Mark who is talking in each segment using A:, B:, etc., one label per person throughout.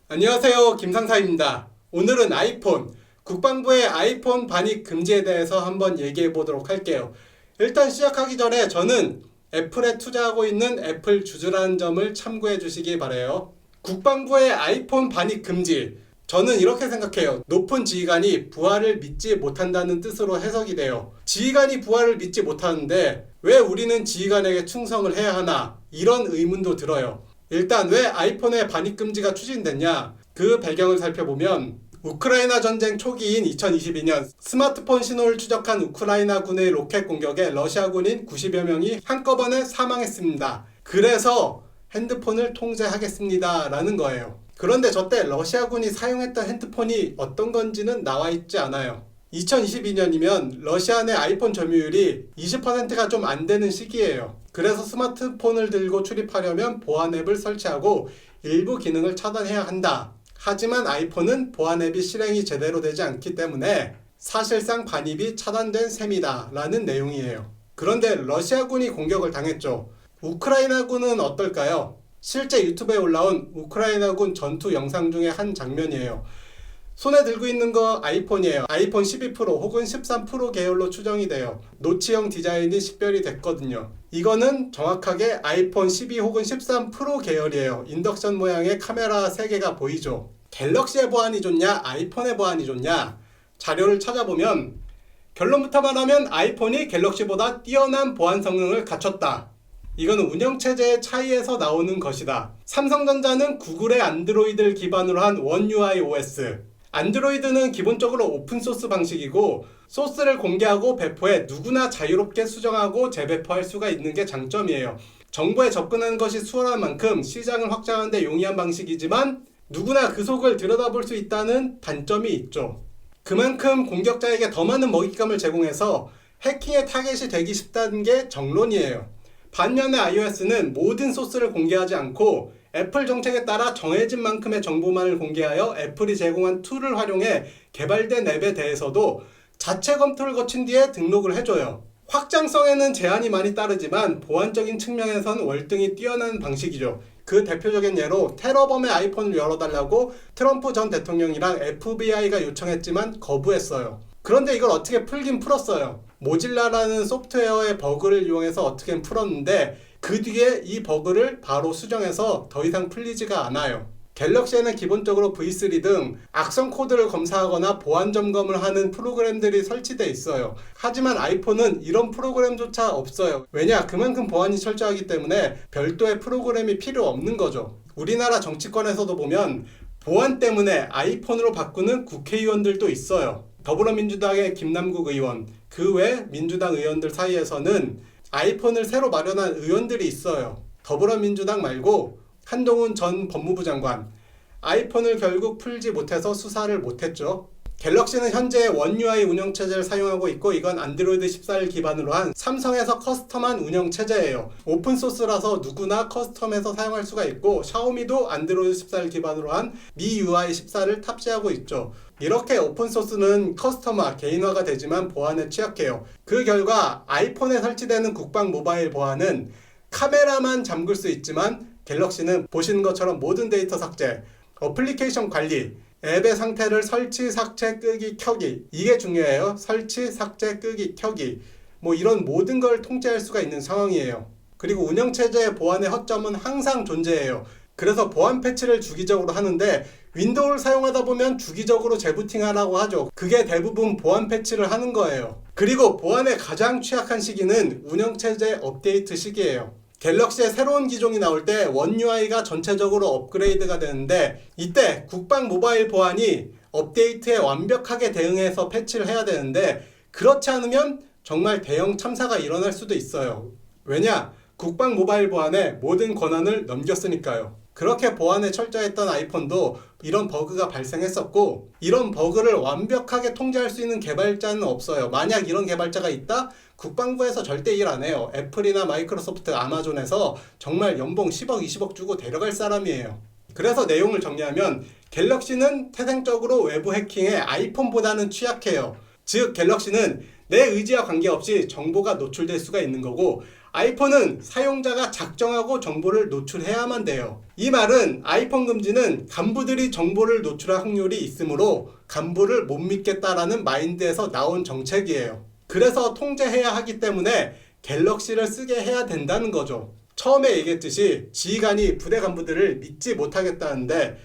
A: 안녕하세요, 김상사입니다. 오늘은 아이폰, 국방부의 아이폰 반입 금지에 대해서 한번 얘기해 보도록 할게요. 일단 시작하기 전에 저는 애플에 투자하고 있는 애플 주주라는 점을 참고해 주시기 바라요. 국방부의 아이폰 반입 금지, 저는 이렇게 생각해요. 높은 지휘관이 부하를 믿지 못한다는 뜻으로 해석이 돼요. 지휘관이 부하를 믿지 못하는데 왜 우리는 지휘관에게 충성을 해야 하나? 이런 의문도 들어요. 일단 왜 아이폰의 반입 금지가 추진됐냐? 그 배경을 살펴보면 우크라이나 전쟁 초기인 2022년 스마트폰 신호를 추적한 우크라이나군의 로켓 공격에 러시아 군인 90여 명이 한꺼번에 사망했습니다. 그래서 핸드폰을 통제하겠습니다 라는 거예요. 그런데 저때 러시아군이 사용했던 핸드폰이 어떤 건지는 나와 있지 않아요. 2022년이면 러시아 내 아이폰 점유율이 20%가 좀 안 되는 시기예요. 그래서 스마트폰을 들고 출입하려면 보안 앱을 설치하고 일부 기능을 차단해야 한다. 하지만 아이폰은 보안 앱이 실행이 제대로 되지 않기 때문에 사실상 반입이 차단된 셈이다 라는 내용이에요. 그런데 러시아군이 공격을 당했죠. 우크라이나군은 어떨까요? 실제 유튜브에 올라온 우크라이나군 전투 영상 중에 한 장면이에요. 손에 들고 있는 거 아이폰이에요. 아이폰 12 프로 혹은 13 프로 계열로 추정이 돼요. 노치형 디자인이 식별이 됐거든요. 이거는 정확하게 아이폰 12 혹은 13 프로 계열이에요. 인덕션 모양의 카메라 3개가 보이죠. 갤럭시의 보안이 좋냐 아이폰의 보안이 좋냐, 자료를 찾아보면 결론부터 말하면 아이폰이 갤럭시보다 뛰어난 보안 성능을 갖췄다. 이거는 운영체제의 차이에서 나오는 것이다. 삼성전자는 구글의 안드로이드를 기반으로 한 원 UI OS, 안드로이드는 기본적으로 오픈소스 방식이고 소스를 공개하고 배포해 누구나 자유롭게 수정하고 재배포할 수가 있는 게 장점이에요. 정보에 접근하는 것이 수월한 만큼 시장을 확장하는 데 용이한 방식이지만 누구나 그 속을 들여다볼 수 있다는 단점이 있죠. 그만큼 공격자에게 더 많은 먹잇감을 제공해서 해킹의 타겟이 되기 쉽다는 게 정론이에요. 반면에 iOS는 모든 소스를 공개하지 않고 애플 정책에 따라 정해진 만큼의 정보만을 공개하여 애플이 제공한 툴을 활용해 개발된 앱에 대해서도 자체 검토를 거친 뒤에 등록을 해줘요. 확장성에는 제한이 많이 따르지만 보안적인 측면에선 월등히 뛰어난 방식이죠. 그 대표적인 예로 테러범의 아이폰을 열어달라고 트럼프 전 대통령이랑 FBI가 요청했지만 거부했어요. 그런데 이걸 어떻게 풀긴 풀었어요. 모질라라는 소프트웨어의 버그를 이용해서 어떻게 풀었는데 그 뒤에 이 버그를 바로 수정해서 더 이상 풀리지가 않아요. 갤럭시에는 기본적으로 V3 등 악성 코드를 검사하거나 보안 점검을 하는 프로그램들이 설치되어 있어요. 하지만 아이폰은 이런 프로그램조차 없어요. 왜냐? 그만큼 보안이 철저하기 때문에 별도의 프로그램이 필요 없는 거죠. 우리나라 정치권에서도 보면 보안 때문에 아이폰으로 바꾸는 국회의원들도 있어요. 더불어민주당의 김남국 의원, 그 외 민주당 의원들 사이에서는 아이폰을 새로 마련한 의원들이 있어요. 더불어민주당 말고 한동훈 전 법무부 장관, 아이폰을 결국 풀지 못해서 수사를 못했죠. 갤럭시는 현재 원 UI 운영체제를 사용하고 있고 이건 안드로이드 14를 기반으로 한 삼성에서 커스텀한 운영체제예요. 오픈소스라서 누구나 커스텀해서 사용할 수가 있고 샤오미도 안드로이드 14를 기반으로 한 MIUI 14를 탑재하고 있죠. 이렇게 오픈소스는 커스텀화, 개인화가 되지만 보안에 취약해요. 그 결과 아이폰에 설치되는 국방 모바일 보안은 카메라만 잠글 수 있지만 갤럭시는 보시는 것처럼 모든 데이터 삭제, 어플리케이션 관리, 앱의 상태를 설치, 삭제, 끄기, 켜기, 이게 중요해요. 설치, 삭제, 끄기, 켜기, 뭐 이런 모든 걸 통제할 수가 있는 상황이에요. 그리고 운영체제의 보안의 허점은 항상 존재해요. 그래서 보안 패치를 주기적으로 하는데 윈도우를 사용하다 보면 주기적으로 재부팅하라고 하죠. 그게 대부분 보안 패치를 하는 거예요. 그리고 보안에 가장 취약한 시기는 운영체제 업데이트 시기예요. 갤럭시의 새로운 기종이 나올 때 원 UI가 전체적으로 업그레이드가 되는데 이때 국방 모바일 보안이 업데이트에 완벽하게 대응해서 패치를 해야 되는데 그렇지 않으면 정말 대형 참사가 일어날 수도 있어요. 왜냐? 국방 모바일 보안에 모든 권한을 넘겼으니까요. 그렇게 보안에 철저했던 아이폰도 이런 버그가 발생했었고 이런 버그를 완벽하게 통제할 수 있는 개발자는 없어요. 만약 이런 개발자가 있다? 국방부에서 절대 일 안 해요. 애플이나 마이크로소프트, 아마존에서 정말 연봉 10억, 20억 주고 데려갈 사람이에요. 그래서 내용을 정리하면 갤럭시는 태생적으로 외부 해킹에 아이폰보다는 취약해요. 즉 갤럭시는 내 의지와 관계없이 정보가 노출될 수가 있는 거고 아이폰은 사용자가 작정하고 정보를 노출해야만 돼요. 이 말은 아이폰 금지는 간부들이 정보를 노출할 확률이 있으므로 간부를 못 믿겠다라는 마인드에서 나온 정책이에요. 그래서 통제해야 하기 때문에 갤럭시를 쓰게 해야 된다는 거죠. 처음에 얘기했듯이 지휘관이 부대 간부들을 믿지 못하겠다는데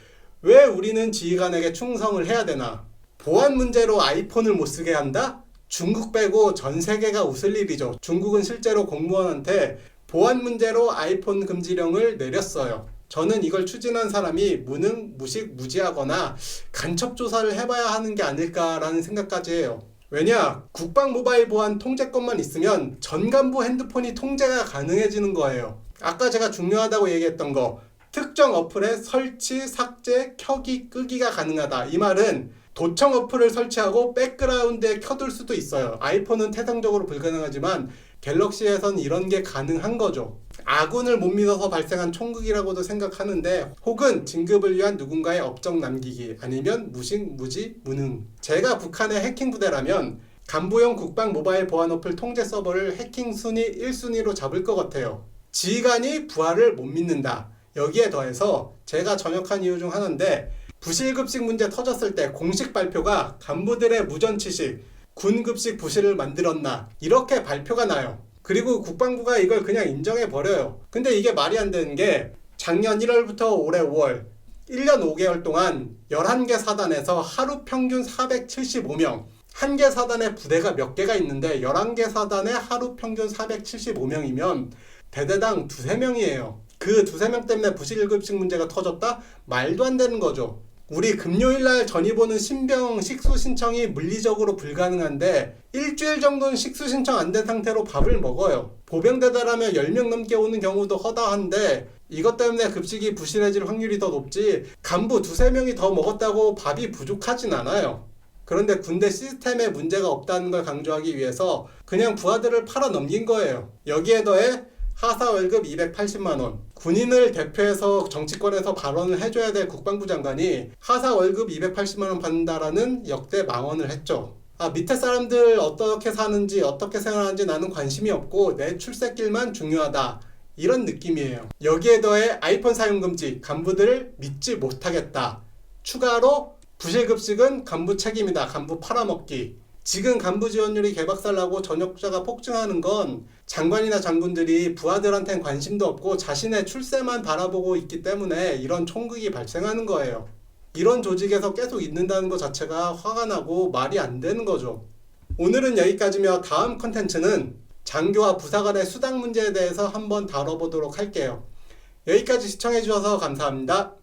A: 왜 우리는 지휘관에게 충성을 해야 되나? 보안 문제로 아이폰을 못 쓰게 한다? 중국 빼고 전 세계가 웃을 일이죠. 중국은 실제로 공무원한테 보안 문제로 아이폰 금지령을 내렸어요. 저는 이걸 추진한 사람이 무능, 무식, 무지하거나 간첩 조사를 해봐야 하는 게 아닐까라는 생각까지 해요. 왜냐? 국방 모바일 보안 통제권만 있으면 전 간부 핸드폰이 통제가 가능해지는 거예요. 아까 제가 중요하다고 얘기했던 거, 특정 어플의 설치, 삭제, 켜기, 끄기가 가능하다. 이 말은 도청 어플을 설치하고 백그라운드에 켜둘 수도 있어요. 아이폰은 태생적으로 불가능하지만 갤럭시에선 이런 게 가능한 거죠. 아군을 못 믿어서 발생한 총극이라고도 생각하는데, 혹은 진급을 위한 누군가의 업적 남기기, 아니면 무식, 무지, 무능. 제가 북한의 해킹 부대라면 간부용 국방 모바일 보안 어플 통제 서버를 해킹 순위 1순위로 잡을 것 같아요. 지휘관이 부하를 못 믿는다. 여기에 더해서 제가 전역한 이유 중 하나인데, 부실급식 문제 터졌을 때 공식 발표가 간부들의 무전취식, 군급식 부실을 만들었나 이렇게 발표가 나요. 그리고 국방부가 이걸 그냥 인정해버려요. 근데 이게 말이 안 되는 게 작년 1월부터 올해 5월 1년 5개월 동안 11개 사단에서 하루 평균 475명, 한 개 사단에 부대가 몇 개가 있는데 11개 사단에 하루 평균 475명이면 대대당 2~3명이에요. 그 2~3명 때문에 부실급식 문제가 터졌다? 말도 안 되는 거죠. 우리 금요일날 전입 오는 신병 식수 신청이 물리적으로 불가능한데 일주일 정도는 식수 신청 안 된 상태로 밥을 먹어요. 보병대대라면 10명 넘게 오는 경우도 허다한데 이것 때문에 급식이 부실해질 확률이 더 높지 간부 2~3명이 더 먹었다고 밥이 부족하진 않아요. 그런데 군대 시스템에 문제가 없다는 걸 강조하기 위해서 그냥 부하들을 팔아 넘긴 거예요. 여기에 더해 하사 월급 280만원, 군인을 대표해서 정치권에서 발언을 해줘야 될 국방부 장관이 하사 월급 280만원 받는다라는 역대 망언을 했죠. 밑에 사람들 어떻게 사는지 어떻게 생활하는지 나는 관심이 없고 내 출세길만 중요하다, 이런 느낌이에요. 여기에 더해 아이폰 사용 금지, 간부들을 믿지 못하겠다. 추가로 부실급식은 간부 책임이다, 간부 팔아먹기. 지금 간부 지원율이 개박살나고 전역자가 폭증하는 건 장관이나 장군들이 부하들한테는 관심도 없고 자신의 출세만 바라보고 있기 때문에 이런 총극이 발생하는 거예요. 이런 조직에서 계속 있는다는 것 자체가 화가 나고 말이 안 되는 거죠. 오늘은 여기까지며 다음 컨텐츠는 장교와 부사 간의 수당 문제에 대해서 한번 다뤄보도록 할게요. 여기까지 시청해주셔서 감사합니다.